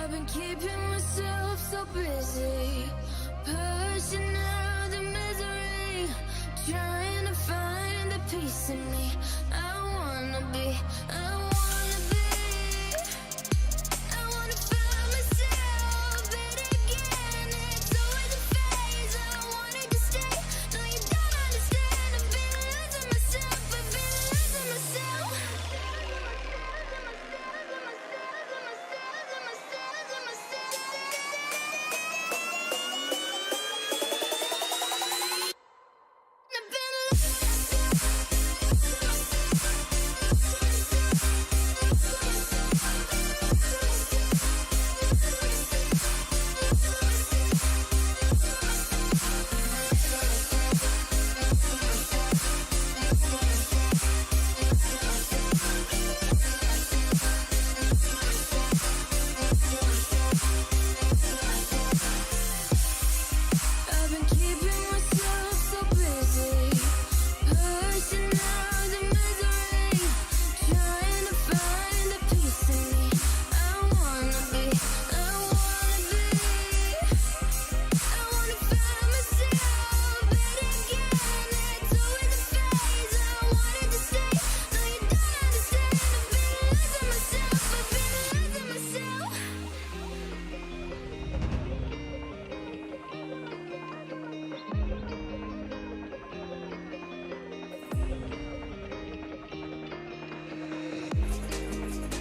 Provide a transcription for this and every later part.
I've been keeping myself so busy, pushing out the misery, trying to find the peace in me. I wanna be, I wanna be, I wanna find myself, but again, it's always a phase. I wanted to stay, no you don't understand. I've been losing myself, I've been losing myself. I've been keeping myself so busy, pushing out the misery, trying to find the peace in me. I wanna be, I wanna be, I wanna find myself, but again, it's always a phase. I wanted to stay, no you don't understand. I've been losing myself, I've been losing myself.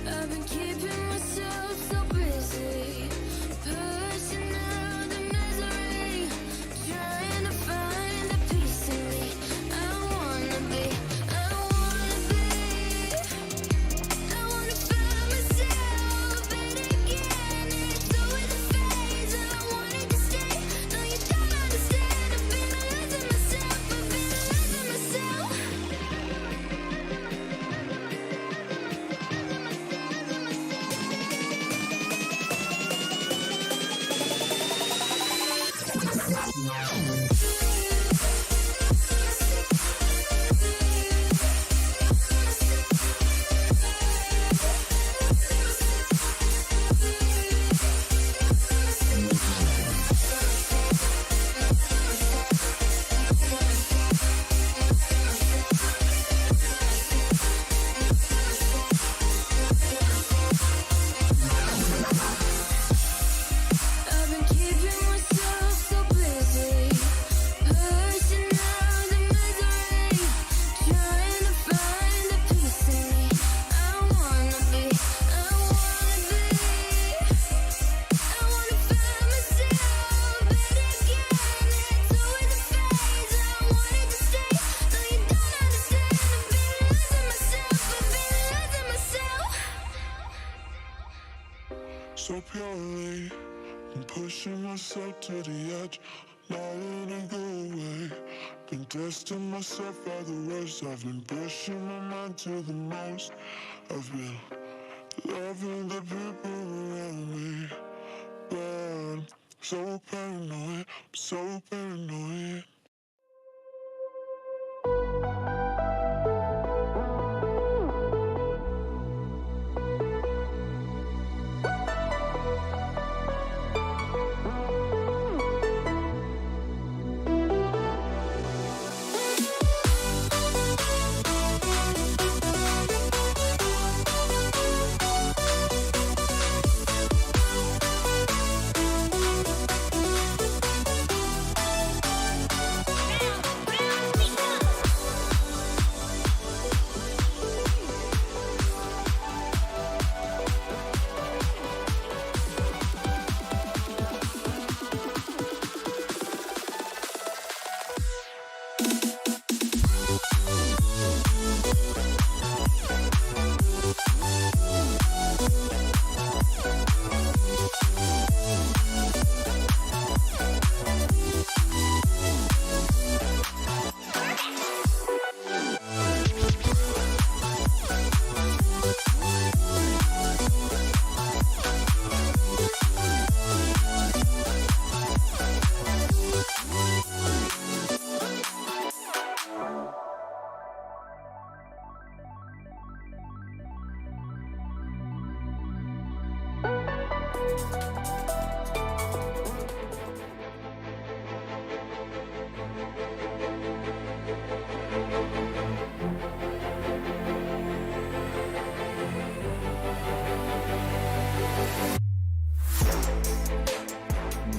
I've been keeping myself so busy, pushing out the misery, trying to find the peace in me. I wanna be, I wanna be, I wanna find myself, but again, it's always a phase. I wanted to stay, no you don't understand. I've been losing myself, I've been losing myself. I've been keeping myself so busy, pushing out the misery, trying to find the peace in me. I wanna be, I wanna be, I wanna find myself, but again, it's always a phase. I wanted to stay, no you don't understand. I've been losing myself, I've been losing myself. So purely, I'm pushing myself to the edge, not letting go away. Been testing myself by the worst. I've been pushing my mind to the most. I've been loving the people around me, but I'm so paranoid, I'm so paranoid.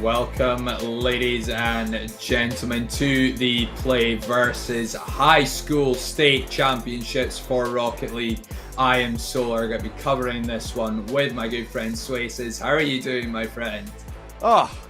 Welcome, ladies and gentlemen, to the PlayVS High School State Championships for Rocket League. I am Solar, going to be covering this one with my good friend BOCES. How are you doing, my friend?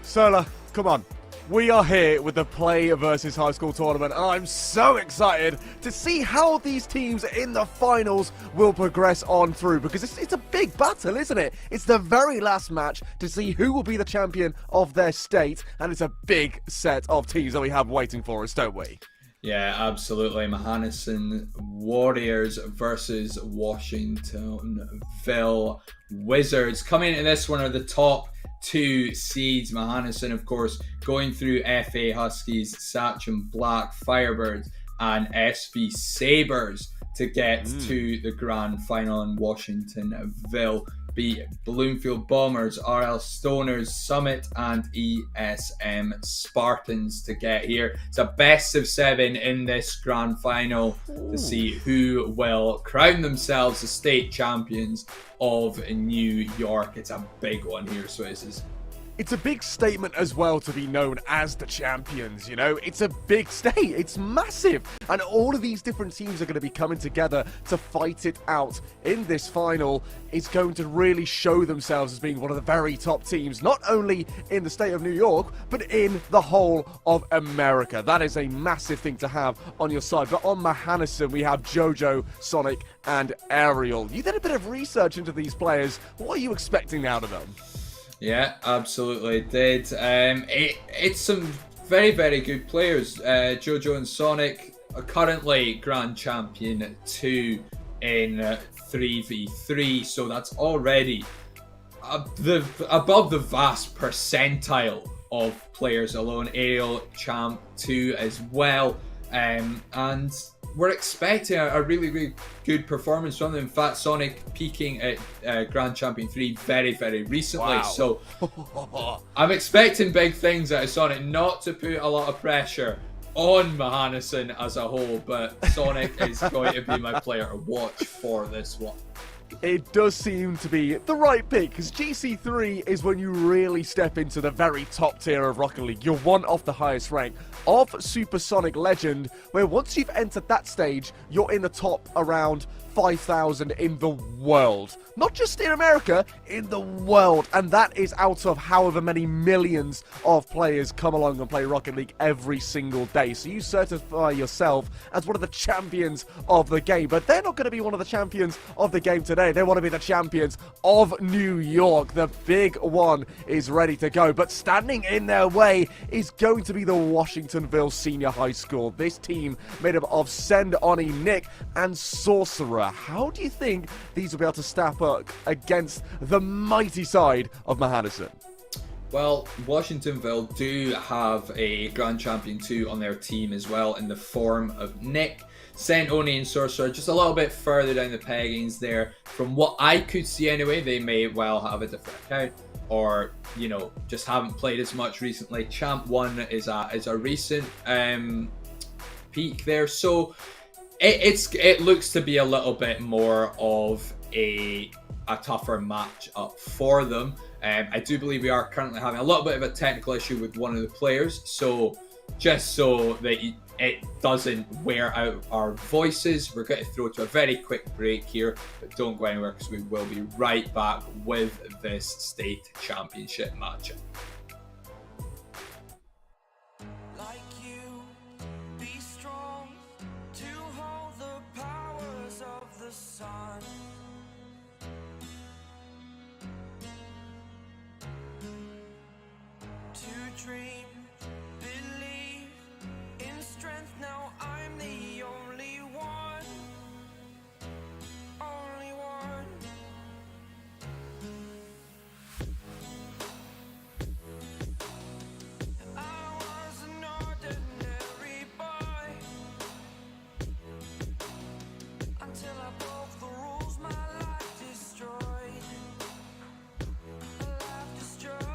Solar, come on. We are here with the PlayVS High School Tournament, and I'm so excited to see how these teams in the finals will progress on through, because it's a big battle, isn't it? It's the very last match to see who will be the champion of their state, and it's a big set of teams that we have waiting for us, don't we? Yeah, absolutely. Mahanason Warriors versus Washingtonville Wizards. Coming into this one are the top two seeds. Mahanason, of course, going through FA Huskies, Sachem Black, Firebirds, and SV Sabres to get to the grand final. In Washingtonville beat Bloomfield Bombers, RL Stoners, Summit, and ESM Spartans to get here. It's a best of 7 in this grand final to see who will crown themselves the state champions of New York. It's a big one here, so it's a big statement as well to be known as the champions, you know? It's a big state, it's massive, and all of these different teams are going to be coming together to fight it out in this final. It's going to really show themselves as being one of the very top teams, not only in the state of New York, but in the whole of America. That is a massive thing to have on your side. But on Mahanason, we have Jojo, Sonic, and Ariel. You did a bit of research into these players. What are you expecting out of them? Yeah, absolutely did. It's some very, very good players. Jojo and Sonic are currently Grand Champion 2 in 3v3, so that's already above the vast percentile of players alone. Ariel Champ 2 as well, and we're expecting a really, really good performance from them. In fact, Sonic peaking at Grand Champion 3 very, very recently. Wow. So I'm expecting big things out of Sonic, not to put a lot of pressure on Mahanason as a whole, but Sonic is going to be my player to watch for this one. It does seem to be the right pick, because GC3 is when you really step into the very top tier of Rocket League. You're one off the highest rank of Supersonic Legend, where once you've entered that stage, you're in the top around 5,000 in the world. Not just in America, in the world. And that is out of however many millions of players come along and play Rocket League every single day. So you certify yourself as one of the champions of the game. But they're not going to be one of the champions of the game today. They want to be the champions of New York. The big one is ready to go. But standing in their way is going to be the Washingtonville Senior High School. This team made up of Send Oni, Nick, and Sorcerer. How do you think these will be able to stack up against the mighty side of Mahanason? Well, Washingtonville do have a Grand Champion 2 on their team as well, in the form of Nick. Sent Oni and Sorcerer just a little bit further down the peggings there. From what I could see anyway, they may well have a different account, or, you know, just haven't played as much recently. Champ 1 is a recent peak there, so it looks to be a little bit more of a tougher match up for them. I do believe we are currently having a little bit of a technical issue with one of the players, so just so that it doesn't wear out our voices, we're going to throw to a very quick break here, but don't go anywhere, because we will be right back with this state championship matchup. Dream, believe in strength. Now I'm the only one, only one. I was an ordinary boy until I broke the rules. My life destroyed, my life destroyed.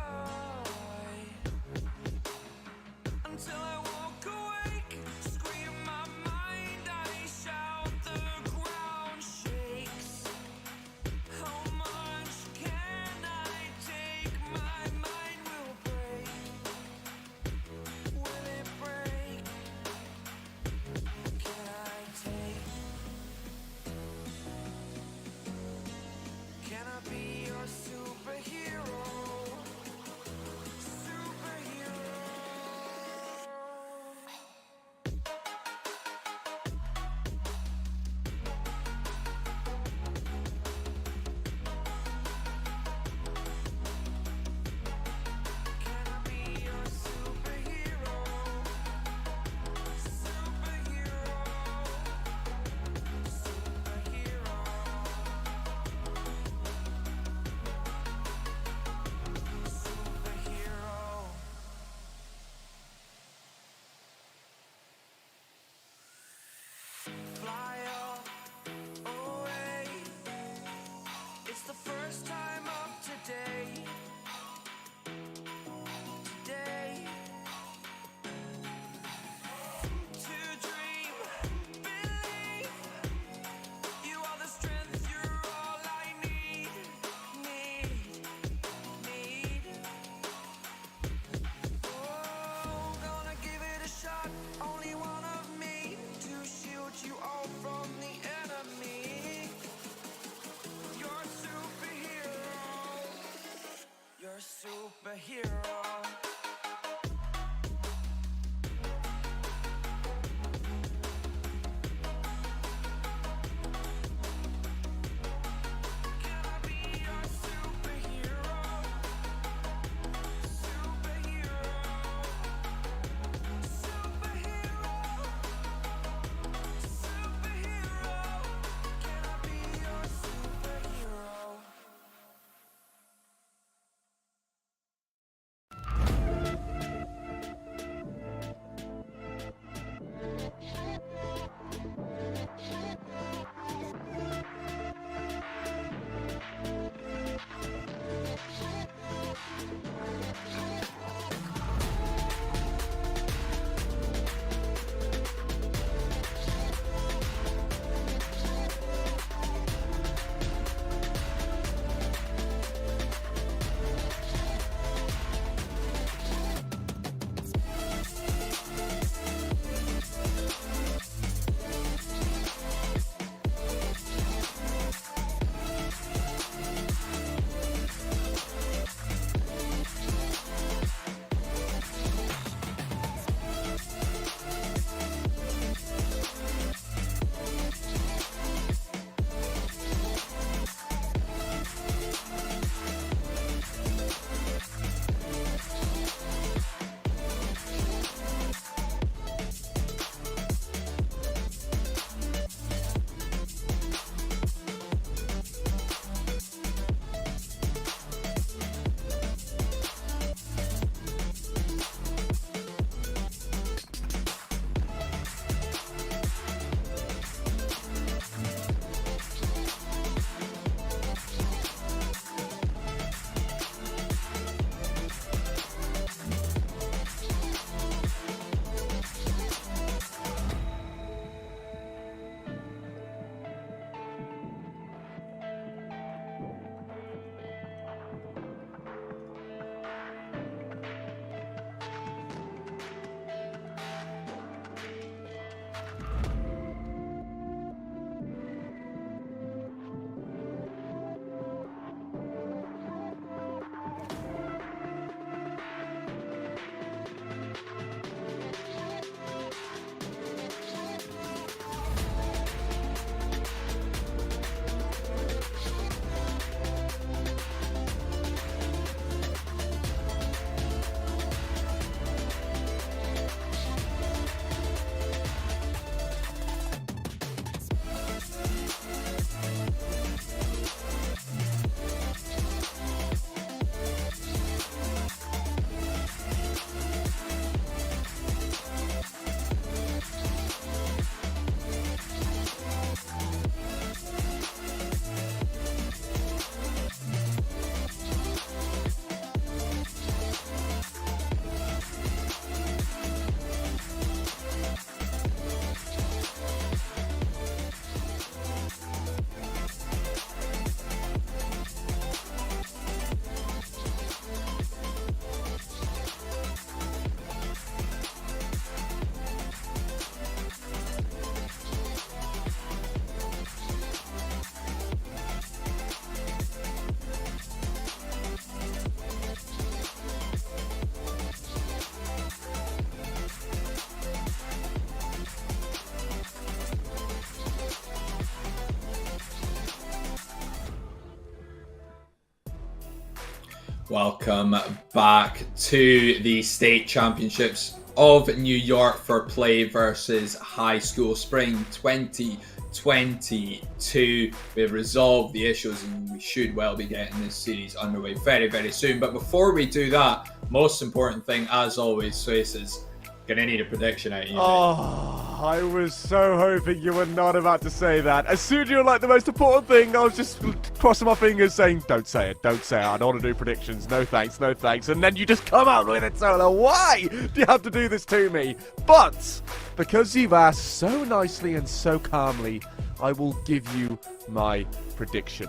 Welcome back to the state championships of New York for PlayVS High School Spring 2022. We have resolved the issues and we should well be getting this series underway very, very soon. But before we do that, most important thing as always, Suez, gonna need a prediction out of you. Oh, I was so hoping you were not about to say that. As soon as you were like the most important thing, I was just crossing my fingers saying, don't say it, don't say it. I don't want to do predictions. No thanks, no thanks. And then you just come out with it, Solar. Why do you have to do this to me? But because you've asked so nicely and so calmly, I will give you my prediction.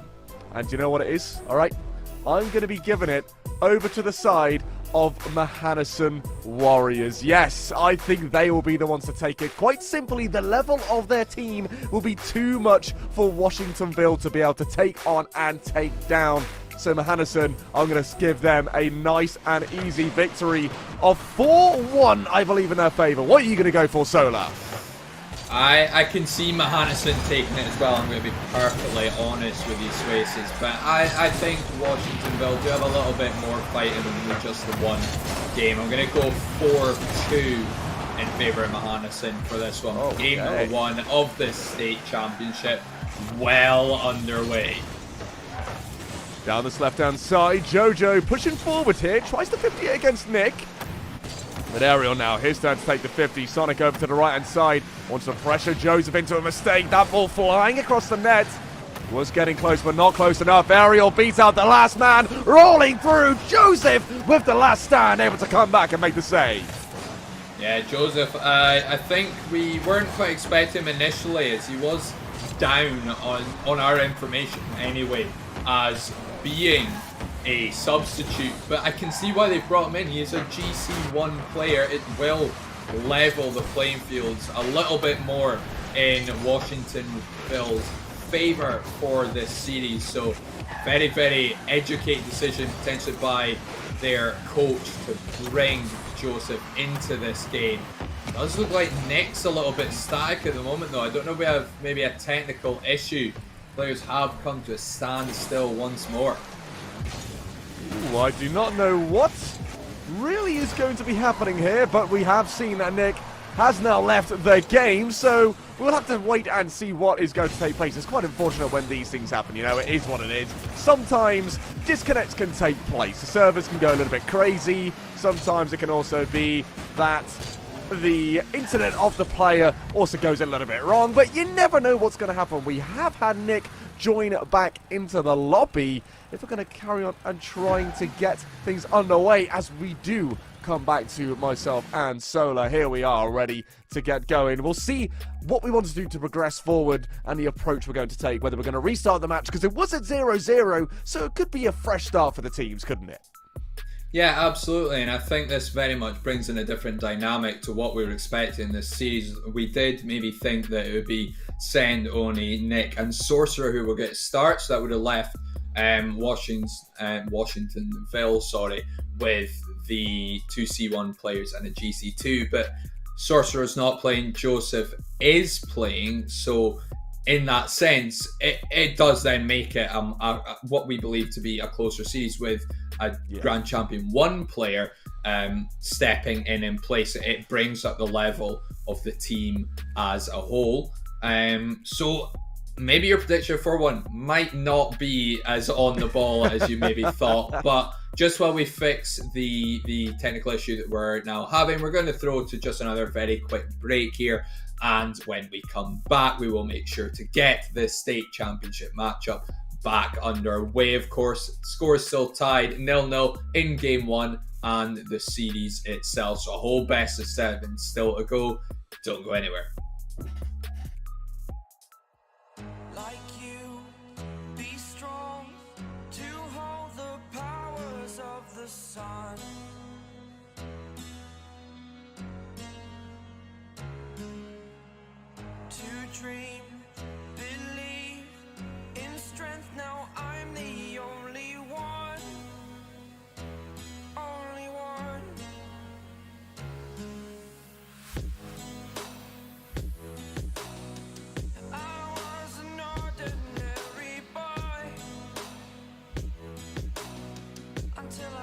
And you know what it is? All right, I'm going to be giving it over to the side of Mahanason Warriors. Yes, I think they will be the ones to take it. Quite simply, the level of their team will be too much for Washingtonville to be able to take on and take down. So Mahanason, I'm going to give them a nice and easy victory of 4-1, I believe, in their favor. What are you going to go for, Solar? I can see Mahanason taking it as well. I'm going to be perfectly honest with these races, but I think Washingtonville do have a little bit more fighting than just the one game. I'm going to go 4-2 in favour of Mahanason for this one. Okay. Game number 1 of the state championship well underway. Down this left-hand side, Jojo pushing forward here, tries the 58 against Nick. But Ariel now, his turn to take the 50. Sonic over to the right-hand side, wants to pressure Joseph into a mistake. That ball flying across the net. Was getting close, but not close enough. Ariel beats out the last man, rolling through. Joseph with the last stand, able to come back and make the save. Yeah, Joseph, I think we weren't quite expecting him initially, as he was down on our information anyway, as being a substitute, but I can see why they've brought him in. He is a GC1 player. It will level the playing fields a little bit more in Washingtonville's favor for this series. So very, very educated decision potentially by their coach to bring Joseph into this game. It does look like Nick's a little bit static at the moment though. I don't know if we have maybe a technical issue. Players have come to a standstill once more. Ooh, I do not know what really is going to be happening here, but we have seen that Nick has now left the game, so we'll have to wait and see what is going to take place. It's quite unfortunate when these things happen, you know, it is what it is. Sometimes disconnects can take place. The servers can go a little bit crazy. Sometimes it can also be that the internet of the player also goes a little bit wrong, but you never know what's going to happen. We have had Nick join back into the lobby. If we're going to carry on and trying to get things underway as we do come back to myself and Solar, here we are ready to get going. We'll see what we want to do to progress forward and the approach we're going to take, whether we're going to restart the match, because it was at 0-0, so it could be a fresh start for the teams, couldn't it? Yeah, absolutely, and I think this very much brings in a different dynamic to what we were expecting this series. We did maybe think that it would be Send, Oni, Nick, and Sorcerer who will get starts. That would have left Washingtonville, with the 2C1 players and a GC2, but Sorcerer's not playing, Joseph is playing, so in that sense, it does then make it what we believe to be a closer series with a Grand Champion 1 player stepping in place. It brings up the level of the team as a whole. So maybe your prediction for one might not be as on the ball as you maybe thought, but just while we fix the technical issue that we're now having, we're going to throw to just another very quick break here. And when we come back, we will make sure to get this state championship matchup back underway. Of course, score is still tied 0-0 in game 1 and the series itself. So a whole best of 7 still to go. Don't go anywhere. Like you, be strong to hold the powers of the sun. To dream, believe in strength. Now I'm the only one, only one. I was an ordinary boy until I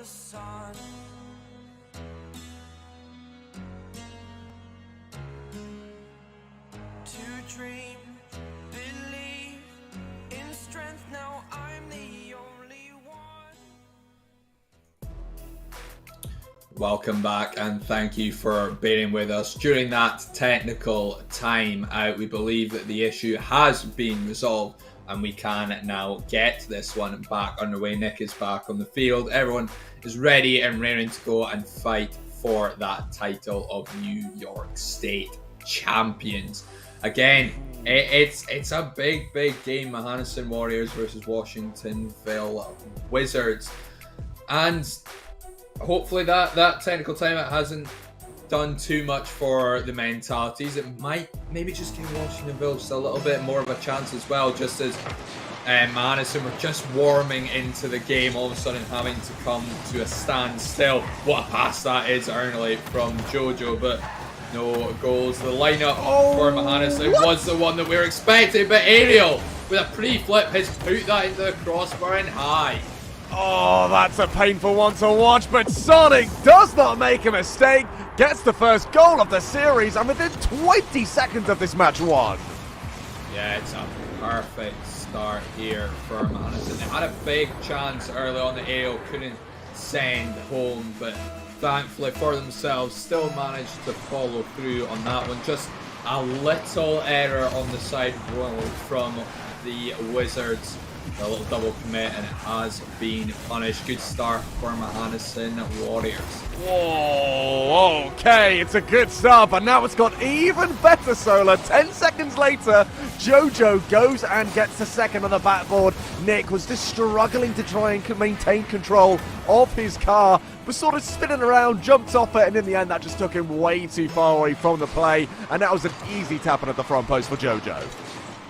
the sun. To dream, believe in strength. Now I'm the only one. Welcome back, and thank you for bearing with us during that technical time out. We believe that the issue has been resolved and we can now get this one back underway. Nick is back on the field. Everyone is ready and raring to go and fight for that title of New York State champions. Again, it's a big game. Mahanason Warriors versus Washingtonville Wizards. And hopefully that technical timeout hasn't done too much for the mentalities. It might maybe just give Washingtonville just a little bit more of a chance as well, just as Mahanason were just warming into the game, all of a sudden having to come to a standstill. What a pass that is early from Jojo, but no goals. The lineup for Mahanason was the one that we were expecting, but Ariel with a pre-flip has put that into the crossbar and high. Oh, that's a painful one to watch, but Sonic does not make a mistake, gets the first goal of the series, and within 20 seconds of this match won. Yeah, it's a perfect start here for Mahanason. They had a big chance early on that Ariel couldn't send home, but thankfully for themselves, still managed to follow through on that one. Just a little error on the side roll from the Wizards. A little double commit, and it has been punished. Good start for Mahanason Warriors. Whoa, okay, it's a good start, but now it's got even better, Solar. 10 seconds later, Jojo goes and gets the second on the backboard. Nick was just struggling to try and maintain control of his car, was sort of spinning around, jumped off it, and in the end that just took him way too far away from the play, and that was an easy tapping at the front post for Jojo.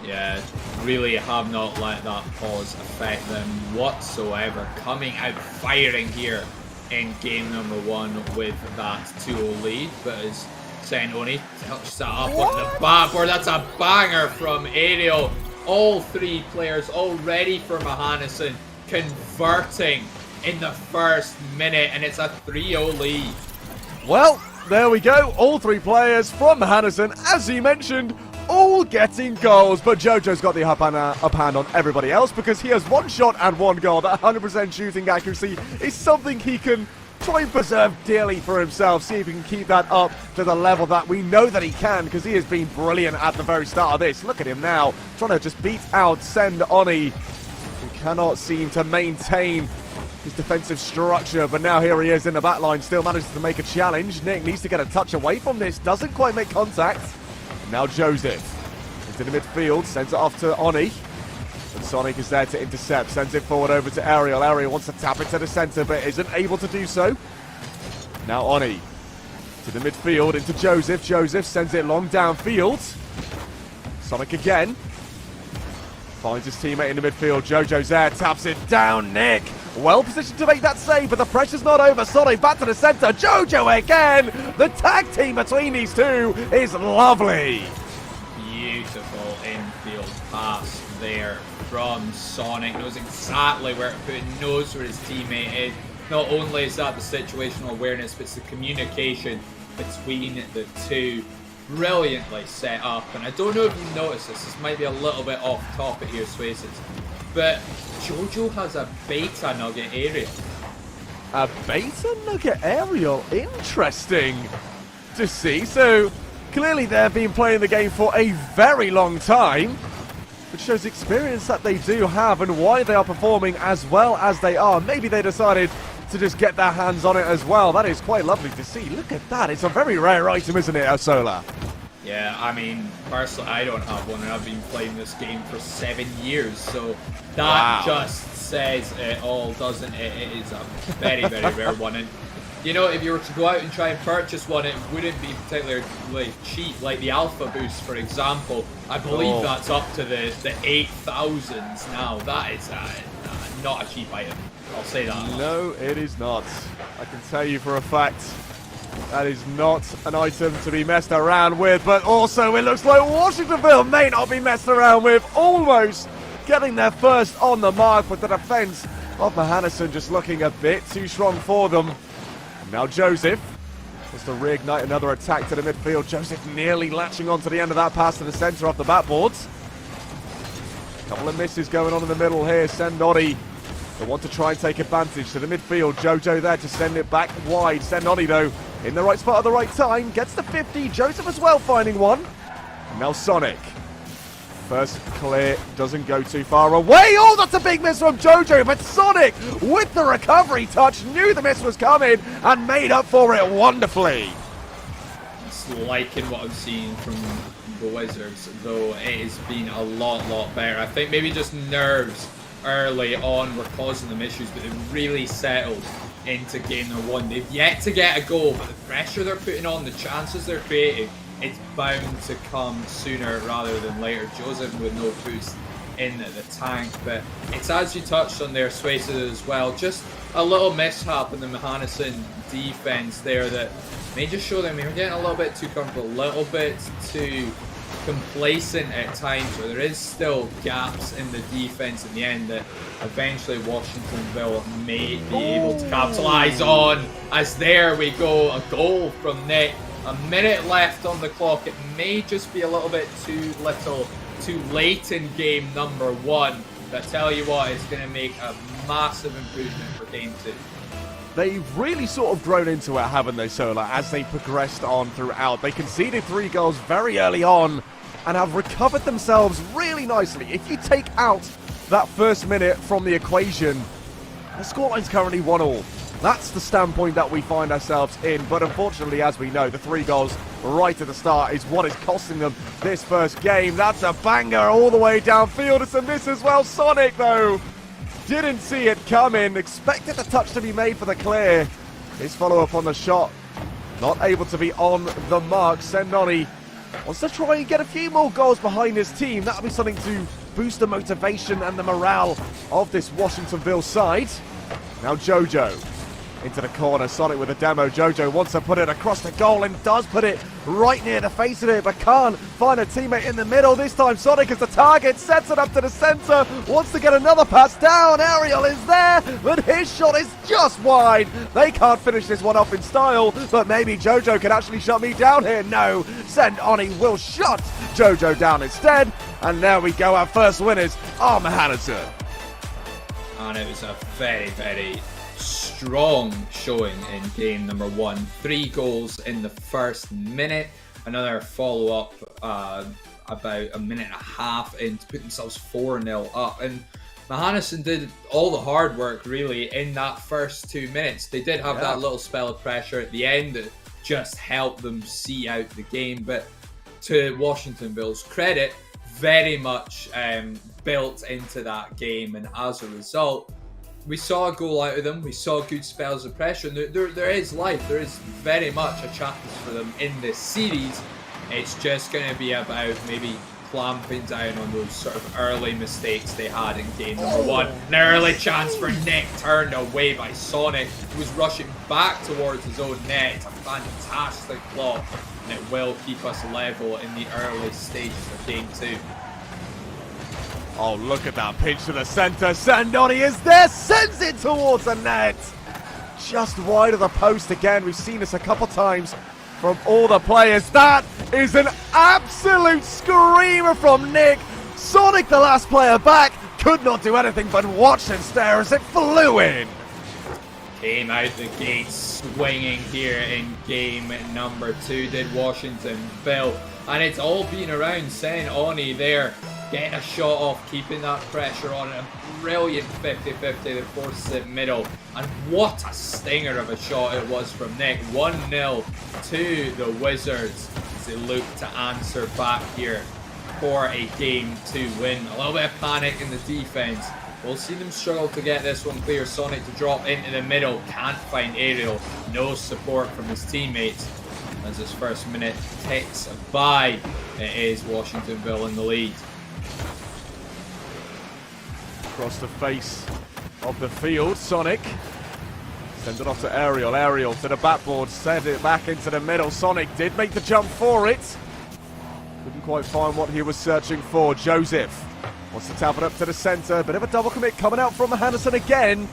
Yeah, really have not let that pause affect them whatsoever. Coming out firing here in game number one with that 2-0 lead, but as Senoni touches that up on the backboard, that's a banger from Ariel. All three players all ready for Mahanason, converting in the first minute, and it's a 3-0 lead. Well, there we go. All three players from Mahanason, as he mentioned, all getting goals, but Jojo's got the up hand on everybody else because he has one shot and one goal. That 100% shooting accuracy is something he can try and preserve dearly for himself, see if he can keep that up to the level that we know that he can, because he has been brilliant at the very start of this. Look at him now, trying to just beat out Send Oni, who cannot seem to maintain his defensive structure, but now here he is in the back line, still manages to make a challenge. Nick needs to get a touch away from this, doesn't quite make contact. And now Joseph into the midfield, sends it off to Oni. And Sonic is there to intercept, sends it forward over to Ariel. Ariel wants to tap it to the centre, but isn't able to do so. Now Oni to the midfield, into Joseph. Joseph sends it long downfield. Sonic again. Finds his teammate in the midfield. Jojo's there, taps it down. Nick, well positioned to make that save, but the pressure's not over. Sonic back to the centre. Jojo again. The tag team between these two is lovely. Beautiful infield pass there from Sonic. Knows exactly where to put it, knows where his teammate is. Not only is that the situational awareness, but it's the communication between the two. Brilliantly set up, and I don't know if you noticed this might be a little bit off topic here, Swaces, but Jojo has a beta nugget aerial. A beta nugget aerial? Interesting to see. So clearly they've been playing the game for a very long time, which shows the experience that they do have and why they are performing as well as they are. Maybe they decided to just get their hands on it as well. That is quite lovely to see. Look at that. It's a very rare item, isn't it, Solar? Yeah, I mean, personally, I don't have one, and I've been playing this game for 7 years, so that just says it all, doesn't it? It is a very, very rare one, and you know, if you were to go out and try and purchase one, it wouldn't be particularly cheap, like the Alpha Boost, for example. I believe that's up to the 8,000s now. That is not a cheap item. I'll say that. No, it is not. I can tell you for a fact that is not an item to be messed around with, but also it looks like Washingtonville may not be messed around with. Almost getting their first on the mark, but the defense of Mahannison just looking a bit too strong for them. Now Joseph wants to reignite another attack to the midfield. Joseph nearly latching onto the end of that pass to the centre of the backboards. Couple of misses going on in the middle here. Sendoni, they want to try and take advantage to the midfield. Jojo there to send it back wide. Sendoni though, in the right spot at the right time, gets the 50. Joseph as well finding one. Now Sonic. First clear, doesn't go too far away. Oh, that's a big miss from Jojo, but Sonic, with the recovery touch, knew the miss was coming and made up for it wonderfully. Just liking what I'm seeing from the Wizards, though it has been a lot better. I think maybe just nerves early on were causing them issues, but they've really settled into game number one. They've yet to get a goal, but the pressure they're putting on, the chances they're creating, it's bound to come sooner rather than later. Joseph with no boost in the tank, but it's as you touched on there, Swayze as well, just a little mishap in the Mahannison defense there that may just show them they were getting a little bit too comfortable, a little bit too complacent at times, where there is still gaps in the defense in the end that eventually Washingtonville may be able to capitalize on. As there we go, a goal from Nick. A minute left on the clock. It may just be a little bit too little, too late in game number one. But I tell you what, it's going to make a massive improvement for game two. They've really sort of grown into it, haven't they, Solar, as they progressed on throughout. They conceded 3 goals very early on and have recovered themselves really nicely. If you take out that first minute from the equation, the scoreline's currently 1-1. That's the standpoint that we find ourselves in, but unfortunately, as we know, the 3 goals right at the start is what is costing them this first game. That's a banger all the way downfield. It's a miss as well. Sonic, though, didn't see it coming. Expected the touch to be made for the clear. His follow-up on the shot, not able to be on the mark. Sendoni wants to try and get a few more goals behind his team. That'll be something to boost the motivation and the morale of this Washingtonville side. Now Jojo into the corner. Sonic with a demo. Jojo wants to put it across the goal and does put it right near the face of it, but can't find a teammate in the middle. This time Sonic is the target, sets it up to the center, wants to get another pass down. Ariel is there, but his shot is just wide. They can't finish this one off in style, but maybe Jojo can actually shut me down here. No, Sendoni will shut Jojo down instead, and there we go. Our first winners are Mahannison. And it was a very strong showing in game number one. 3 goals in the first minute, another follow-up about a minute and a half in to put themselves 4-0 up, and Mahannison did all the hard work really in that first 2 minutes. They did have that little spell of pressure at the end that just helped them see out the game, but to Washingtonville's credit, very much built into that game, and as a result we saw a goal out of them. We saw good spells of pressure. And there is life. There is very much a chance for them in this series. It's just going to be about maybe clamping down on those sort of early mistakes they had in game number one. An early chance for Nick turned away by Sonic, who was rushing back towards his own net. It's a fantastic block, and it will keep us level in the early stages of game two. Oh, look at that pitch to the center. Sendoni is there, sends it towards the net. Just wide of the post again. We've seen this a couple times from all the players. That is an absolute screamer from Nick. Sonic, the last player back, could not do anything but watch and stare as it flew in. Came out the gate swinging here in game number 2, did Washingtonville. And it's all been around Sendoni there, getting a shot off, keeping that pressure on. A brilliant 50-50 that forces it middle. And what a stinger of a shot it was from Nick. 1-0 to the Wizards as they look to answer back here for a game 2 win. A little bit of panic in the defense. We'll see them struggle to get this one clear. Sonic to drop into the middle. Can't find Ariel. No support from his teammates. As this first minute ticks by, it is Washingtonville in the lead. Across the face of the field, Sonic sends it off to Ariel. Ariel to the backboard, sends it back into the middle. Sonic did make the jump for it. Couldn't quite find what he was searching for. Joseph Wants to tap it up to the center. Bit of a double commit coming out from Hannesson again.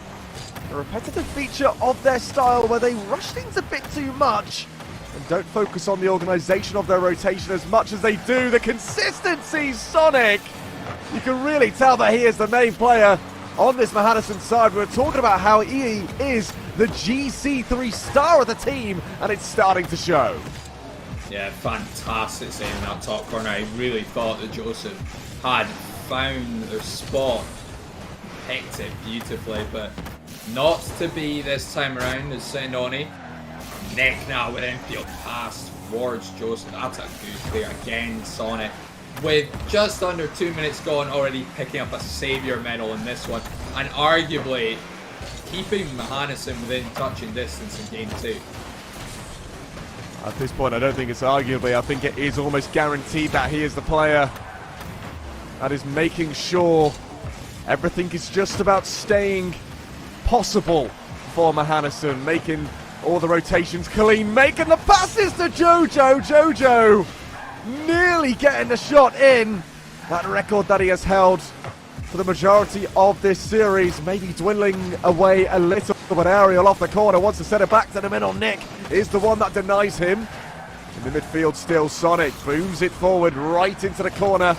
A repetitive feature of their style where they rush things a bit too much and don't focus on the organization of their rotation as much as they do the consistency. Sonic, you can really tell that he is the main player on this Mahannison side. We're talking about how he is the GC3 star of the team, and it's starting to show. Yeah, fantastic save in that top corner. I really thought that Joseph had found their spot, picked it beautifully, but not to be this time around as Senoni. Nick now with infield pass towards Joseph. That's a good play again, Sonic. With just under 2 minutes gone, already picking up a saviour medal in this one, and arguably keeping Mahannison within touching distance in game 2. At this point, I don't think it's arguably. I think it is almost guaranteed that he is the player that is making sure everything is just about staying possible for Mahannison, making all the rotations clean, making the passes to Jojo. Jojo nearly getting the shot in. That record that he has held for the majority of this series, maybe dwindling away a little, but Ariel off the corner wants to set it back to the middle. Nick is the one that denies him. In the midfield still, Sonic booms it forward right into the corner.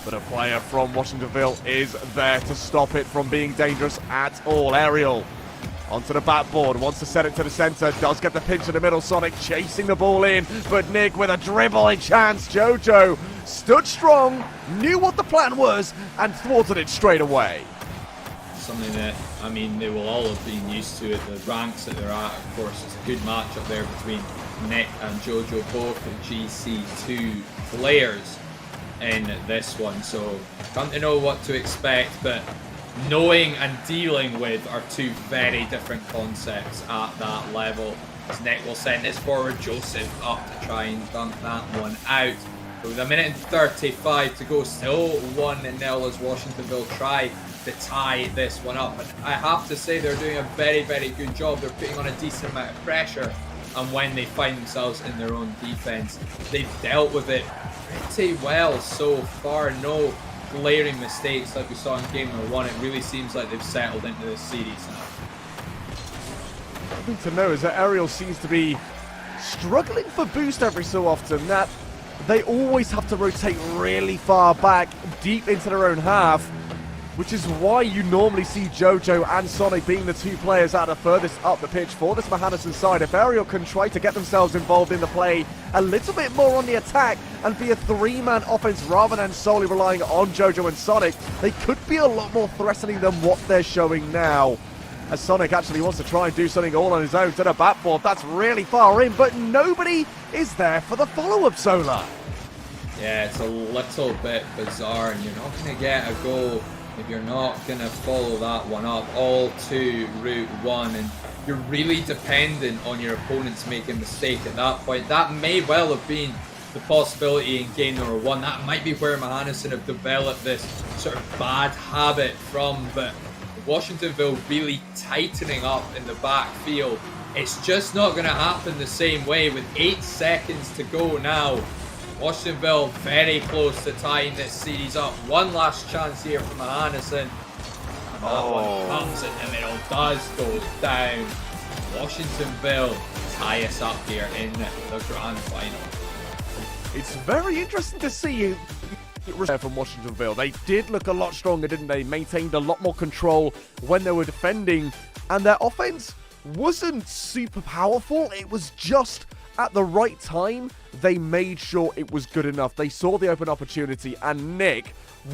But a player from Washingtonville is there to stop it from being dangerous at all. Ariel onto the backboard, wants to set it to the centre, does get the pinch in the middle. Sonic chasing the ball in, but Nick with a dribbling chance. Jojo stood strong, knew what the plan was, and thwarted it straight away. Something that, I mean, they will all have been used to at the ranks that they're at. Of course, it's a good matchup there between Nick and Jojo, both the GC2 players in this one. So, come to know what to expect, but knowing and dealing with are two very different concepts at that level. As Nick will send this forward, Joseph up to try and dunk that one out. With a minute and 35 to go, still 1-0 as Washingtonville try to tie this one up. And I have to say they're doing a very, very good job. They're putting on a decent amount of pressure, and when they find themselves in their own defence, they've dealt with it pretty well so far. No glaring mistakes like we saw in game number 1. It really seems like they've settled into this series now. Something to know is that Ariel seems to be struggling for boost every so often, that they always have to rotate really far back, deep into their own half, which is why you normally see Jojo and Sonic being the two players that are furthest up the pitch for this Mahannison side. If Ariel can try to get themselves involved in the play a little bit more on the attack and be a three-man offense rather than solely relying on Jojo and Sonic, they could be a lot more threatening than what they're showing now. As Sonic actually wants to try and do something all on his own to the backboard. That's really far in, but nobody is there for the follow-up, Solar. Yeah, it's a little bit bizarre, and you're not going to get a goal if you're not going to follow that one up all to Route 1, and you're really dependent on your opponents making a mistake at that point. That may well have been the possibility in game number 1. That might be where Mahannison have developed this sort of bad habit from, but Washingtonville really tightening up in the backfield. It's just not going to happen the same way with 8 seconds to go now. Washingtonville very close to tying this series up. One last chance here for Mahannison. And that one comes in the middle, does go down. Washingtonville tie us up here in the grand final. It's very interesting to see from Washingtonville. They did look a lot stronger, didn't they? Maintained a lot more control when they were defending, and their offense wasn't super powerful. It was just at the right time. They made sure it was good enough. They saw the open opportunity, and Nick,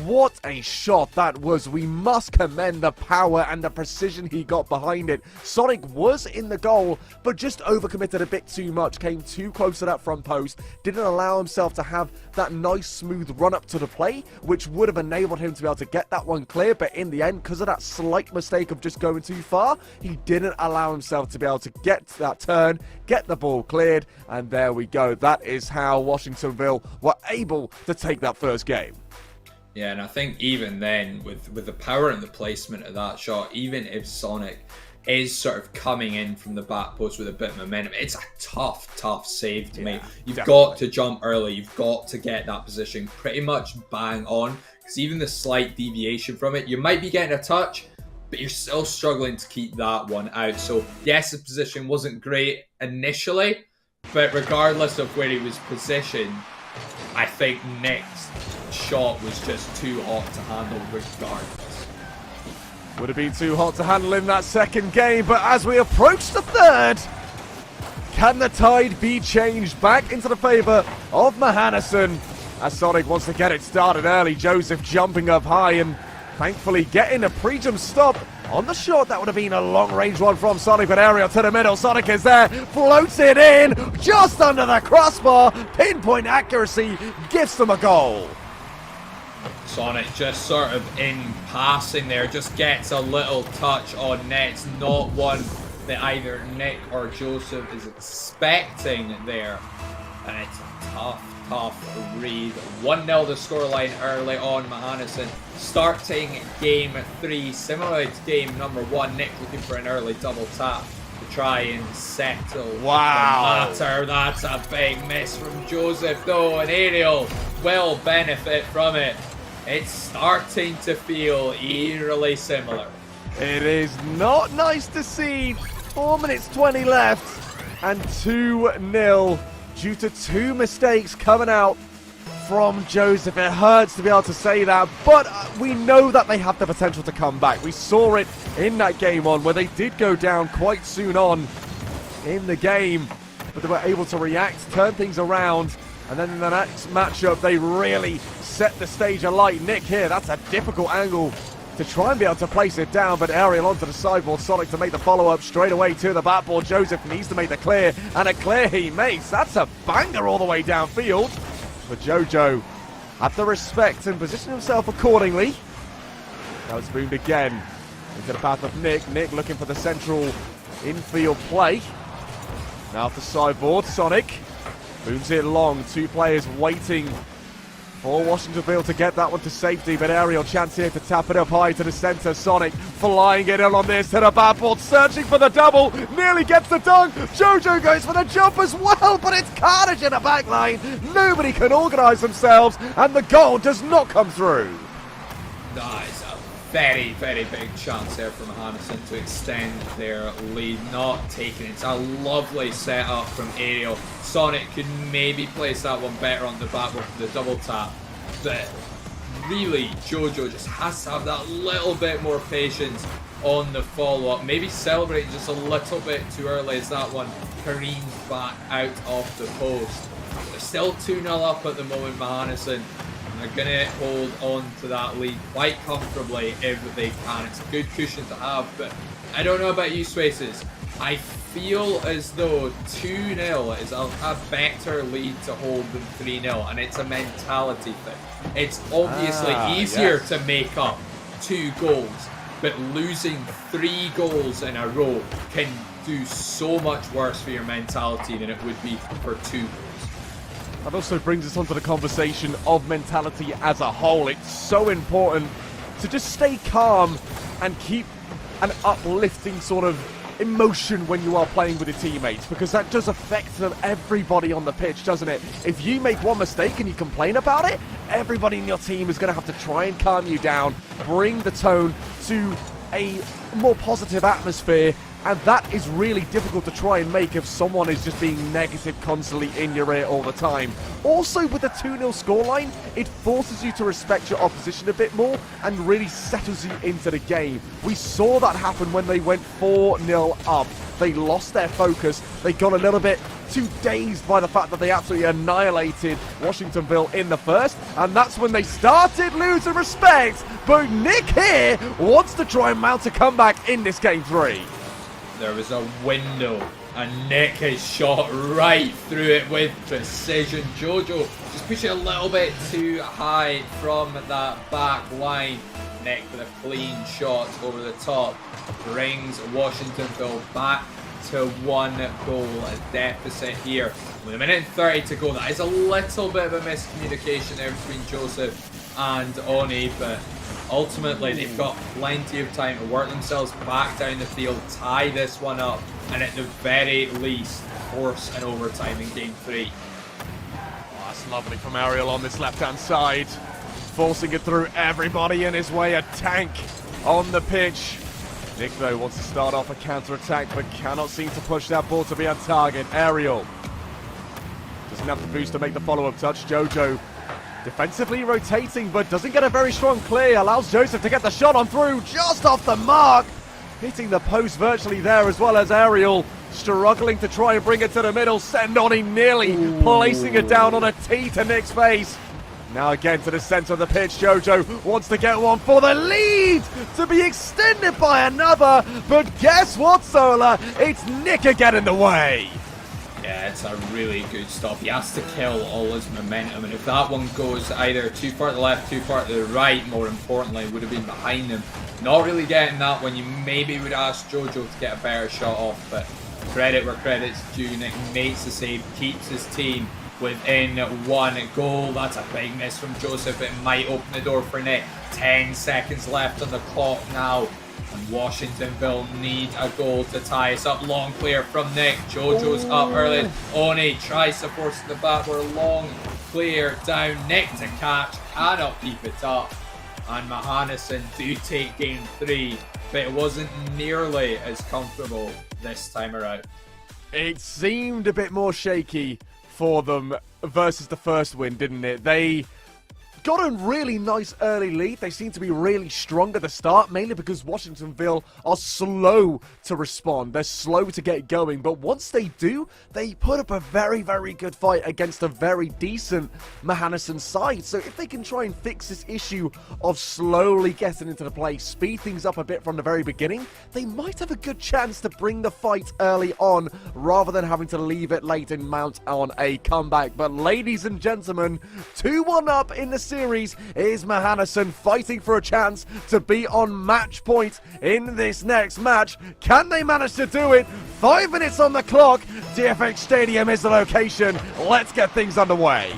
what a shot that was. We must commend the power and the precision he got behind it. Sonic was in the goal, but just overcommitted a bit too much, came too close to that front post, didn't allow himself to have that nice smooth run up to the play, which would have enabled him to be able to get that one clear. But in the end, because of that slight mistake of just going too far, he didn't allow himself to be able to get that turn, get the ball cleared, and there we go. That is how Washingtonville were able to take that first game. Yeah, and I think even then, with the power and the placement of that shot, even if Sonic is sort of coming in from the back post with a bit of momentum. It's a tough save to make. You've got to jump early. You've got to get that position pretty much bang on, because even the slight deviation from it, you might be getting a touch, but you're still struggling to keep that one out. So yes, the position wasn't great initially, but regardless of where he was positioned, I think Nick's shot was just too hot to handle regardless. Would have been too hot to handle in that second game, but as we approach the third, can the tide be changed back into the favour of Mahannison? As Sonic wants to get it started early, Joseph jumping up high and thankfully getting a pre-jump stop on the shot. That would have been a long-range one from Sonic, but Ariel to the middle. Sonic is there, floats it in, just under the crossbar. Pinpoint accuracy gives them a goal. Sonic just sort of in passing there, just gets a little touch on net. It's not one that either Nick or Joseph is expecting there. And it's a tough read. 1-0 the scoreline early on. Mahannison starting game 3, similar to game number 1. Nick looking for an early double tap to try and settle the matter. That's a big miss from Joseph though, and Ariel will benefit from it. It's starting to feel eerily similar. It is not nice to see. 4 minutes 20 left and 2-0 due to 2 mistakes coming out from Joseph. It hurts to be able to say that, but we know that they have the potential to come back. We saw it in that game on where they did go down quite soon on in the game, but they were able to react, turn things around, and then in the next matchup they really set the stage alight. Nick here, that's a difficult angle to try and be able to place it down, but Ariel onto the sideboard. Sonic to make the follow-up straight away to the backboard. Joseph needs to make the clear, and a clear he makes. That's a banger all the way downfield. But Jojo had the respect and positioned himself accordingly. Now it's boomed again into the path of Nick. Nick looking for the central infield play. Now for sideboard, Sonic booms it long. 2 players waiting for Washingtonville to get that one to safety, but Ariel chance here to tap it up high to the centre. Sonic flying it in on this to the backboard, searching for the double, nearly gets the dunk. Jojo goes for the jump as well, but it's carnage in the back line. Nobody can organise themselves, and the goal does not come through. Nice. Very big chance there from Mahannison to extend their lead. Not taking it. It's a lovely setup from Ariel. Sonic could maybe place that one better on the backboard for the double tap, but really Jojo just has to have that little bit more patience on the follow-up. Maybe celebrating just a little bit too early as that one careens back out of the post. They're still 2-0 up at the moment, Mahannison. They're going to hold on to that lead quite comfortably if they can. It's a good cushion to have, but I don't know about you, Spaces. I feel as though 2-0 is a better lead to hold than 3-0, and it's a mentality thing. It's obviously easier to make up 2 goals, but losing 3 goals in a row can do so much worse for your mentality than it would be for 2 goals. That also brings us onto the conversation of mentality as a whole. It's so important to just stay calm and keep an uplifting sort of emotion when you are playing with your teammates, because that does affect everybody on the pitch, doesn't it? If you make one mistake and you complain about it, everybody in your team is going to have to try and calm you down, bring the tone to a more positive atmosphere. And that is really difficult to try and make if someone is just being negative constantly in your ear all the time. Also, with a 2-0 scoreline, it forces you to respect your opposition a bit more and really settles you into the game. We saw that happen when they went 4-0 up. They lost their focus. They got a little bit too dazed by the fact that they absolutely annihilated Washingtonville in the first, and that's when they started losing respect. But Nick here wants to try and mount a comeback in this game 3. There was a window, and Nick has shot right through it with precision. Jojo just pushing a little bit too high from that back line. Nick with a clean shot over the top brings Washingtonville back to 1 goal deficit here. With 1:30 to go, that is a little bit of a miscommunication there between Joseph and Oni, but Ultimately, they've got plenty of time to work themselves back down the field, tie this one up, and at the very least, force an overtime in game 3. Oh, that's lovely from Ariel on this left-hand side. Forcing it through everybody in his way. A tank on the pitch. Nick, though, wants to start off a counter-attack, but cannot seem to push that ball to be on target. Ariel doesn't have the boost to make the follow-up touch. Jojo defensively rotating, but doesn't get a very strong clear. Allows Joseph to get the shot on through, just off the mark. Hitting the post virtually there, as well as Ariel struggling to try and bring it to the middle. Sendoni nearly placing it down on a tee to Nick's face. Now again to the center of the pitch. Jojo wants to get one for the lead, to be extended by another. But guess what, Solar? It's Nick again in the way. Yeah, it's a really good stop. He has to kill all his momentum, and if that one goes either too far to the left, too far to the right, more importantly, would have been behind him. Not really getting that one. You maybe would ask Jojo to get a better shot off, but credit where credit's due. Nick makes the save, keeps his team within 1 goal. That's a big miss from Joseph. It might open the door for Nick. 10 seconds left on the clock now. And Washingtonville need a goal to tie us up. Long clear from Nick. Jojo's up early. Oni tries to force the backboard. Long clear down. Nick to catch. Cannot keep it up. And Mahanason do take game 3. But it wasn't nearly as comfortable this time around. It seemed a bit more shaky for them versus the first win, didn't it? They got a really nice early lead. They seem to be really strong at the start, mainly because Washingtonville are slow to respond. They're slow to get going, but once they do, they put up a very, very good fight against a very decent Mahanason side. So if they can try and fix this issue of slowly getting into the play, speed things up a bit from the very beginning, they might have a good chance to bring the fight early on rather than having to leave it late and mount on a comeback. But ladies and gentlemen, 2-1 up in the series is Mahanason, fighting for a chance to be on match point in this next match. Can they manage to do it? 5 minutes on the clock. DFX Stadium is the location. Let's get things underway.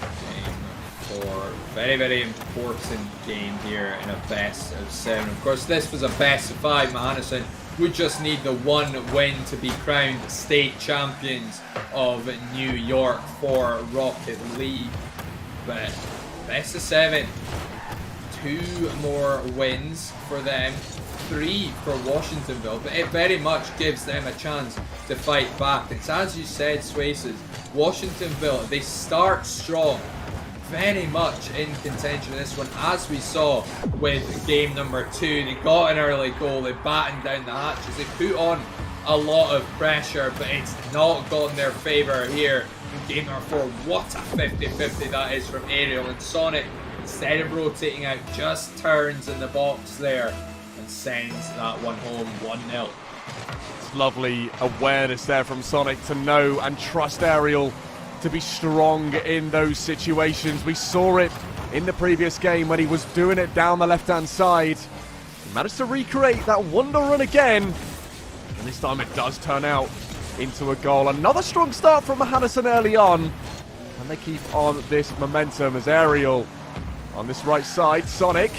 Game 4. Very, very important game here in a best of 7. Of course, this was a best of 5. Mahanason would just need the 1 win to be crowned state champions of New York for Rocket League. But best of 7, 2 more wins for them, 3 for Washingtonville, but it very much gives them a chance to fight back. It's as you said, Swaces, Washingtonville, they start strong, very much in contention in this one, as we saw with game number 2. They got an early goal, they battened down the hatches, they put on a lot of pressure, but it's not got in their favour here. Game number 4, what a 50-50 that is from Ariel, and Sonic, instead of rotating out, just turns in the box there and sends that one home 1-0. It's lovely awareness there from Sonic to know and trust Ariel to be strong in those situations. We saw it in the previous game when he was doing it down the left-hand side. He managed to recreate that wonder run again, and this time it does turn out into a goal. Another strong start from Mahanason early on, and they keep on this momentum as Ariel on this right side. Sonic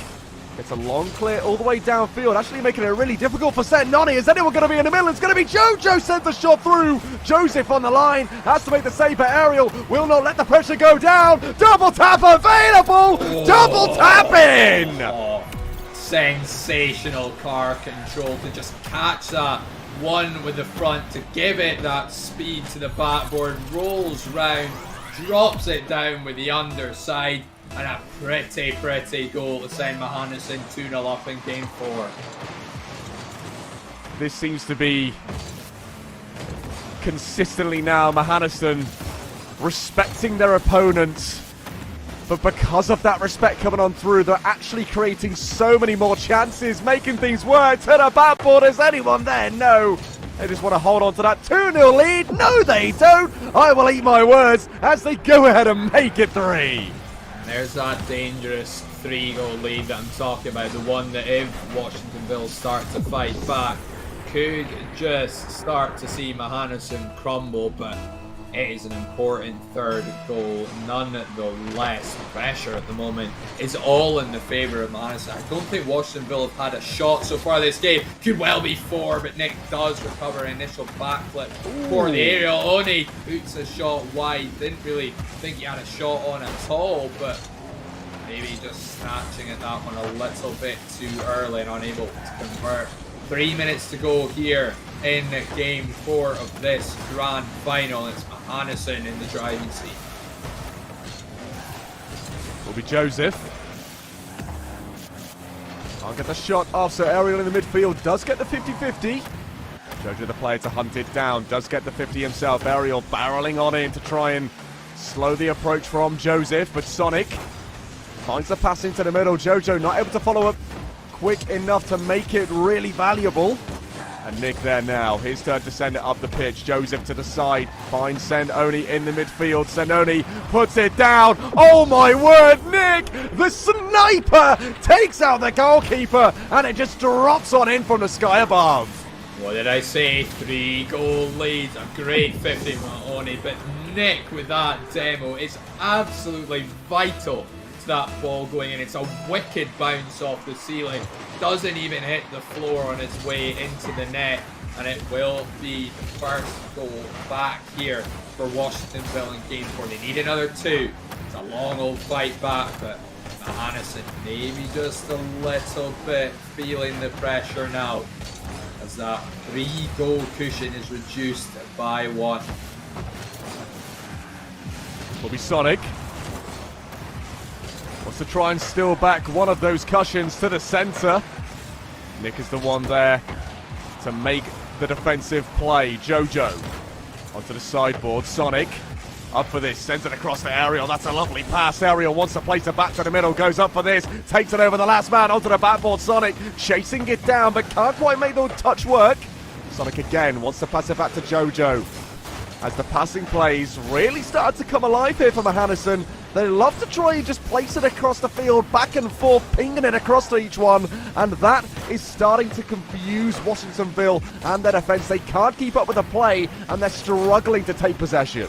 gets a long clear all the way downfield, actually making it really difficult for Noni. Is anyone going to be in the middle? It's going to be Jojo, sends the shot through. Joseph on the line, has to make the save, but Ariel will not let the pressure go down. Double tap available! Double tapping! Oh, sensational car control to just catch that one with the front, to give it that speed to the backboard, rolls round, drops it down with the underside, and a pretty goal to send Mahanason 2-0 up in game 4. This seems to be consistently now Mahanason respecting their opponents, but because of that respect coming on through, they're actually creating so many more chances, making things work to the backboard. Is anyone there? No. They just want to hold on to that 2-0 lead. No, they don't. I will eat my words as they go ahead and make it 3. And there's that dangerous 3-goal lead that I'm talking about, the one that if Washingtonville start to fight back, could just start to see Mahanason crumble, but It is an important third goal, none the less. Pressure at the moment is all in the favour of Madison. I don't think Washingtonville have had a shot so far this game. Could well be 4, but Nick does recover an initial backflip for the aerial. Oni boots a shot wide. Didn't really think he had a shot on at all, but maybe just snatching at that one a little bit too early and unable to convert. 3 minutes to go here in game 4 of this grand final. It's Mahannison in the driving seat. Will be Joseph. I'll get the shot off, so Ariel in the midfield does get the 50-50. Jojo the player to hunt it down, does get the 50 himself. Ariel barreling on in to try and slow the approach from Joseph, but Sonic finds the pass into the middle. Jojo not able to follow up quick enough to make it really valuable. And Nick there now, his turn to send it up the pitch. Joseph to the side, finds Senoni in the midfield. Senoni puts it down. Oh my word, Nick! The sniper takes out the goalkeeper, and it just drops on in from the sky above. What did I say? 3-goal lead, a great 50 from Oni, but Nick with that demo is absolutely vital to that ball going in. It's a wicked bounce off the ceiling. Doesn't even hit the floor on its way into the net, and it will be the first goal back here for Washingtonville in game 4. They need another 2. It's a long old fight back, but Mahannison maybe just a little bit feeling the pressure now, as that 3-goal cushion is reduced by 1. Will be Sonic. Wants to try and steal back one of those cushions to the centre. Nick is the one there to make the defensive play. Jojo onto the sideboard. Sonic up for this, sends it across the Ariel. That's a lovely pass. Ariel wants to place it back to the middle, goes up for this, takes it over the last man onto the backboard. Sonic chasing it down, but can't quite make the touch work. Sonic again wants to pass it back to Jojo. As the passing plays really started to come alive here for Mahannison. They love to try and just place it across the field, back and forth, pinging it across to each one. And that is starting to confuse Washingtonville and their defense. They can't keep up with the play, and they're struggling to take possession.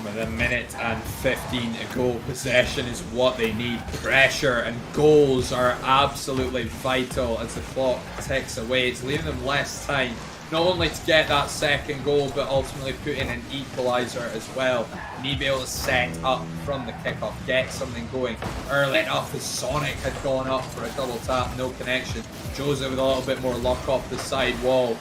With a minute and 15 to go, possession is what they need. Pressure and goals are absolutely vital as the clock ticks away. It's leaving them less time, not only to get that second goal, but ultimately put in an equaliser as well. You need to be able to set up from the kickoff, get something going early enough, as Sonic had gone up for a double tap, no connection. Joseph with a little bit more luck off the side wall.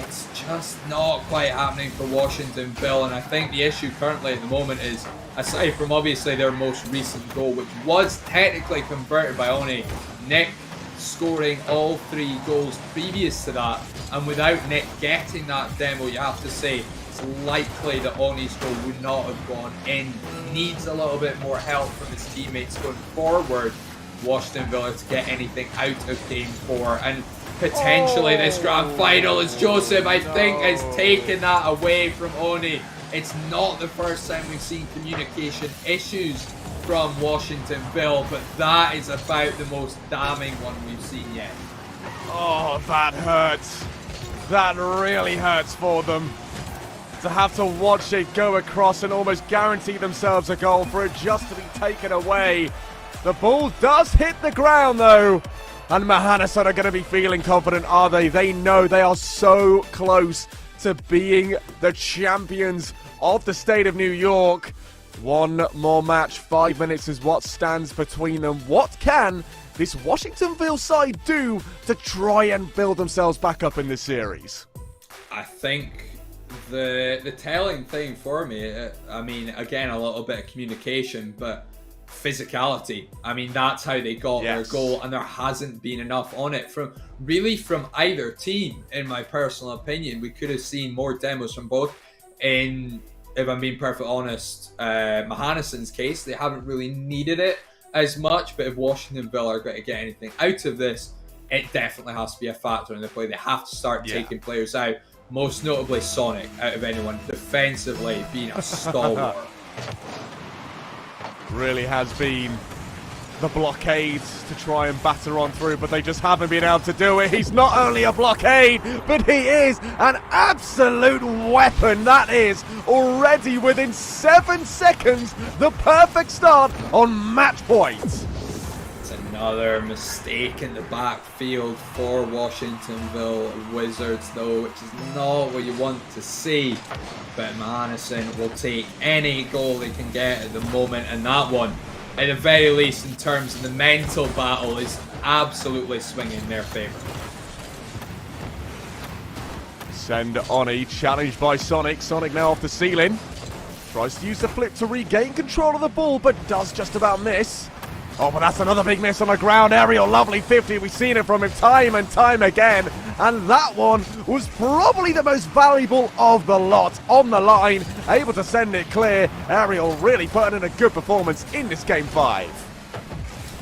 It's just not quite happening for Washingtonville, and I think the issue currently at the moment is, aside from obviously their most recent goal, which was technically converted by Oni, Nick scoring all 3 goals previous to that, and without Nick getting that demo, you have to say it's likely that Oni's goal would not have gone in. He needs a little bit more help from his teammates going forward, Washingtonville, to get anything out of game 4, and potentially this grand final, as Joseph, I think, has taken that away from Oni. It's not the first time we've seen communication issues from Washingtonville, but that is about the most damning one we've seen yet. Oh, that hurts. That really hurts for them. To have to watch it go across and almost guarantee themselves a goal for it just to be taken away. The ball does hit the ground though, and Mahannison are going to be feeling confident, are they? They know they are so close to being the champions of the state of New York. One more match, 5 minutes is what stands between them. What can this Washingtonville side do to try and build themselves back up in this series? I think the telling thing for me, I mean, again, a little bit of communication, but physicality. I mean, that's how they got their goal, and there hasn't been enough on it from either team, in my personal opinion. We could have seen more demos from both. If I'm being perfectly honest, Mahannison's case, they haven't really needed it as much, but if Washingtonville are going to get anything out of this, it definitely has to be a factor in the play. They have to start taking players out, most notably Sonic, out of anyone, defensively being a stalwart. Really has been the blockades to try and batter on through, but they just haven't been able to do it. He's not only a blockade, but he is an absolute weapon. That is already within 7 seconds, the perfect start on match point. It's another mistake in the backfield for Washingtonville Wizards, though, which is not what you want to see. But Mahanason will take any goal they can get at the moment, and that one, at the very least in terms of the mental battle, is absolutely swinging in their favour. Send Oni, challenged by Sonic. Sonic now off the ceiling. Tries to use the flip to regain control of the ball, but does just about miss. Oh, but that's another big miss on the ground. Aerial, lovely 50. We've seen it from him time and time again. And that one was probably the most valuable of the lot. On the line, able to send it clear. Aerial really putting in a good performance in this game 5.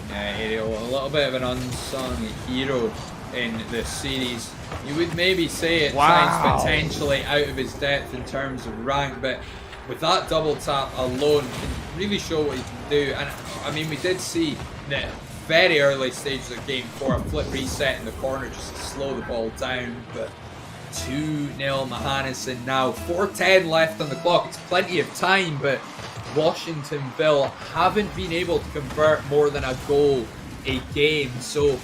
Yeah, Aerial, a little bit of an unsung hero in this series. You would maybe say at times potentially out of his depth in terms of rank, but with that double tap alone, can really show what he can do. And I mean, we did see the very early stages of game 4, a flip reset in the corner just to slow the ball down. But 2-0 Mahanason now, 4:10 left on the clock. It's plenty of time, but Washingtonville haven't been able to convert more than a goal a game. So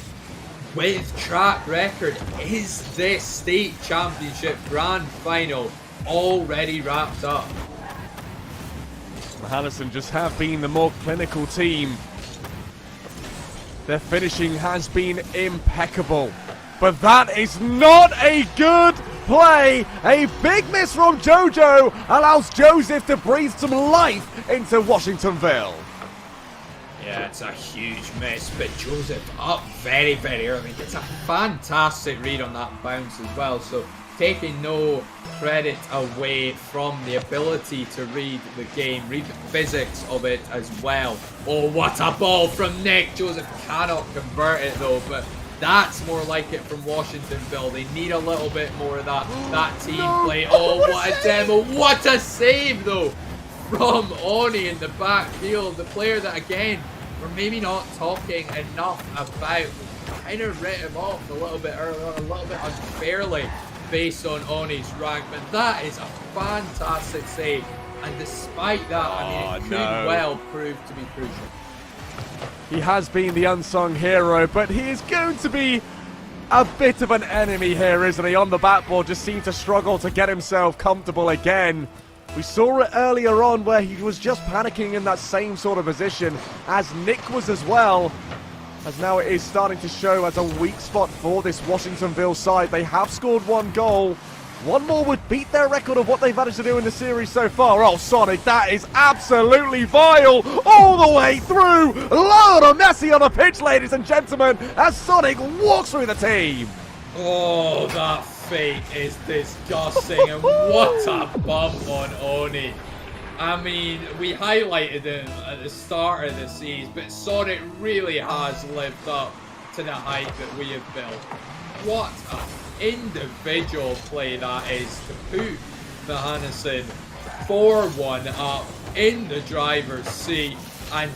with track record, is this state championship grand final already wrapped up? Mahanason just have been the more clinical team. Their finishing has been impeccable. But that is not a good play. A big miss from Jojo allows Joseph to breathe some life into Washingtonville. Yeah, it's a huge miss, but Joseph up very, very early. Gets a fantastic read on that bounce as well. So taking no credit away from the ability to read the game, read the physics of it as well. Oh, what a ball from Nick. Joseph cannot convert it though, but that's more like it from Washingtonville. They need a little bit more of that team play. Oh, what a demo. What a save though from Oni in the backfield. The player that, again, we're maybe not talking enough about. Kind of writ him off a little bit early on, a little bit unfairly based on Oni's rank, but that is a fantastic save. And despite that, I mean, it could well prove to be crucial. He has been the unsung hero, but he is going to be a bit of an enemy here, isn't he? On the backboard, just seemed to struggle to get himself comfortable again. We saw it earlier on where he was just panicking in that same sort of position as Nick was as well. As now it is starting to show as a weak spot for this Washingtonville side. They have scored 1 goal. 1 more would beat their record of what they've managed to do in the series so far. Oh, Sonic, that is absolutely vile. All the way through. Lionel Messi on the pitch, ladies and gentlemen, as Sonic walks through the team. Oh, that fake is disgusting. And what a bump on Oni. I mean, we highlighted him at the start of the series, but Sonic really has lived up to the hype that we have built. What an individual play that is to put Mahanason 4-1 up in the driver's seat, and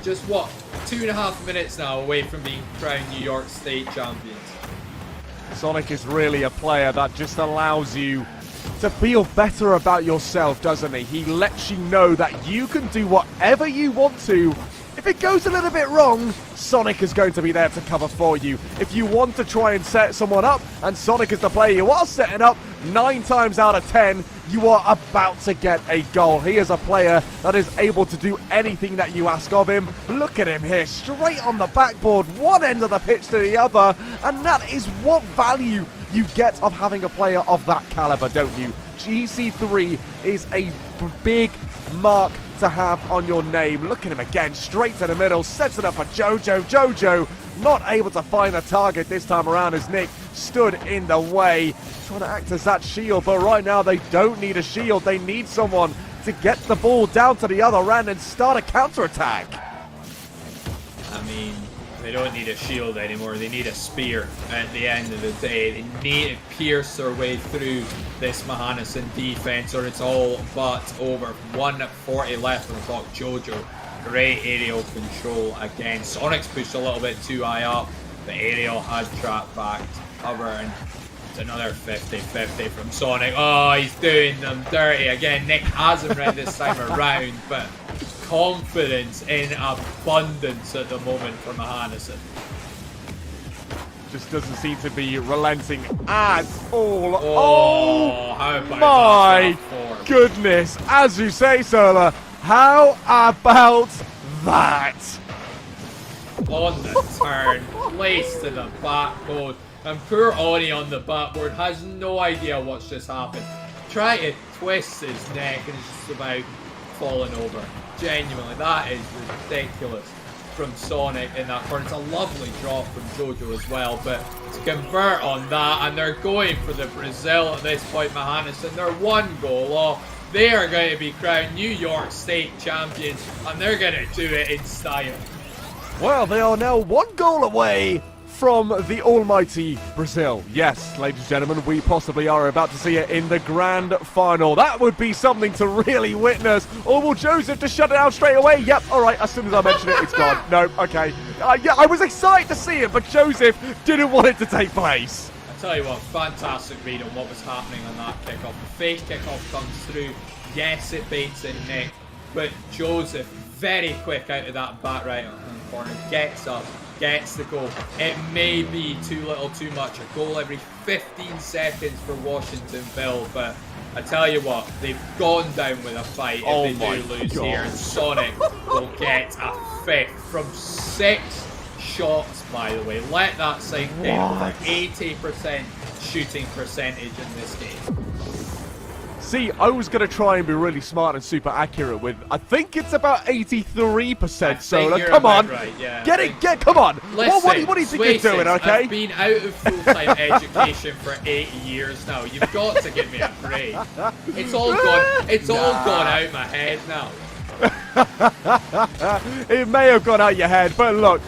just what, 2.5 minutes now away from being crowned New York State champions. Sonic is really a player that just allows you to feel better about yourself, doesn't he? He lets you know that you can do whatever you want to. If it goes a little bit wrong, Sonic is going to be there to cover for you. If you want to try and set someone up, and Sonic is the player you are setting up, 9 times out of 10, you are about to get a goal. He is a player that is able to do anything that you ask of him. Look at him here, straight on the backboard, one end of the pitch to the other, and that is what value you get of having a player of that caliber, don't you? GC3 is a big mark to have on your name. Look at him again, straight to the middle, sets it up for Jojo. Jojo not able to find the target this time around as Nick stood in the way, trying to act as that shield, but right now they don't need a shield. They need someone to get the ball down to the other end and start a counter-attack. I mean, they don't need a shield anymore. They need a spear at the end of the day. They need to pierce their way through this Mahanason defense, or it's all but over. 1:40 left on the clock. Jojo Great aerial control again. Sonic's pushed a little bit too high up. The aerial has tracked back to cover, and it's another 50-50 from Sonic. Oh, he's doing them dirty again. Nick hasn't read this time around, but confidence in abundance at the moment for Mahanason. Just doesn't seem to be relenting at all. Oh, how about my that form? goodness. As you say, Solar, how about that? On the turn, placed to the backboard, and poor Oni on the backboard has no idea what's just happened. Try to twist his neck and it's just about falling over. Genuinely, that is ridiculous from Sonic in that corner. It's a lovely drop from Jojo as well, but to convert on that, and they're going for the Brazil at this point, Mahanason. They're one goal off. They are going to be crowned New York State champions, and they're going to do it in style. Well, they are now 1 goal away from the almighty Brazil. Yes, ladies and gentlemen, we possibly are about to see it in the grand final. That would be something to really witness. Or will Joseph just shut it out straight away? Yep, all right, as soon as I mention it, it's gone. No, okay. Yeah, I was excited to see it, but Joseph didn't want it to take place. I tell you what, fantastic read on what was happening on that kickoff. The fake kickoff comes through. Yes, it baits in Nick, but Joseph, very quick out of that back right hand corner, gets up, gets the goal. It may be too little too much, a goal every 15 seconds for Washingtonville, but I tell you what, they've gone down with a fight if they do lose here, and Sonic will get a 5th from 6 shots, by the way. Let that sink in. Over 80% shooting percentage in this game. See, I was going to try and be really smart and super accurate with, I think it's about 83% Solar. Come on. Right, yeah. Come on. Listen, what do you think you're doing, okay? I've been out of full-time education for 8 years now. You've got to give me a break. It's all gone out my head now. It may have gone out your head, but look,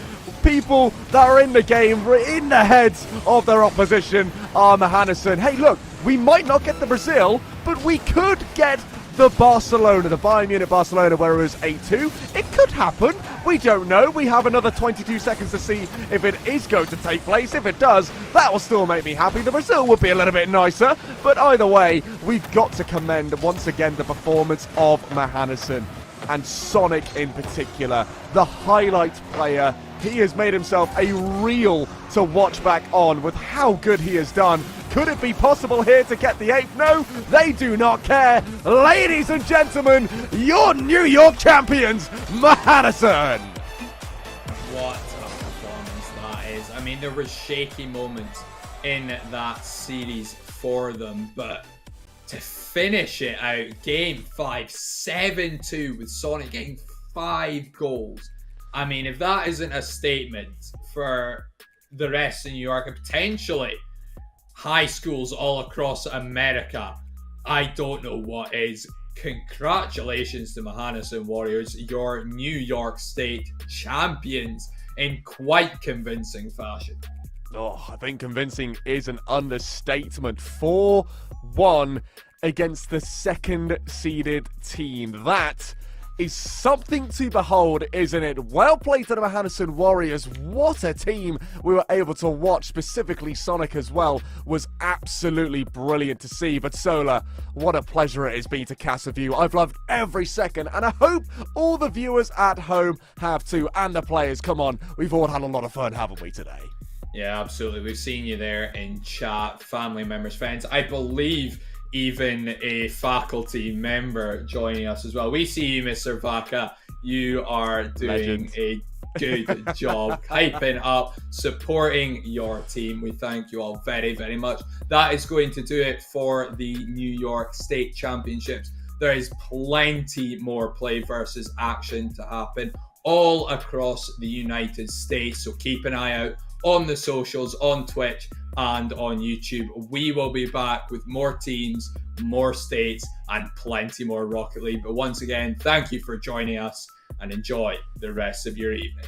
people that are in the game, in the heads of their opposition are Mahanason. Hey, look, we might not get the Brazil, but we could get the Barcelona, the Bayern Munich Barcelona, where it was 8-2. It could happen. We don't know. We have another 22 seconds to see if it is going to take place. If it does, that will still make me happy. The Brazil would be a little bit nicer, but either way, we've got to commend once again the performance of Mahanason and Sonic in particular, the highlight player. He has made himself a reel to watch back on with how good he has done. Could it be possible here to get the 8th? No, they do not care. Ladies and gentlemen, your New York champions, Mahanason. What a performance that is. I mean, there were shaky moments in that series for them, but to finish it out, game 5, 7-2 with Sonic getting 5 goals. I mean, if that isn't a statement for the rest of New York and potentially high schools all across America, I don't know what is. Congratulations to Mahanason Warriors, your New York State champions in quite convincing fashion. Oh, I think convincing is an understatement. 4-1 against the second-seeded team. That is something to behold, isn't it? Well played to the Mahanason Warriors. What a team we were able to watch. Specifically, Sonic as well was absolutely brilliant to see. But Solar, what a pleasure it has been to cast with you. I've loved every second, and I hope all the viewers at home have too, and the players. Come on, we've all had a lot of fun, haven't we, today? Yeah, absolutely. We've seen you there in chat, family members, friends. I believe even a faculty member joining us as well. We see you, Mr. Vaca. You are doing a good job hyping up, supporting your team. We thank you all very, very much. That is going to do it for the New York State Championships. There is plenty more play versus action to happen all across the United States. So keep an eye out on the socials, on Twitch, and on YouTube. We will be back with more teams, more states, and plenty more Rocket League. But once again, thank you for joining us and enjoy the rest of your evening.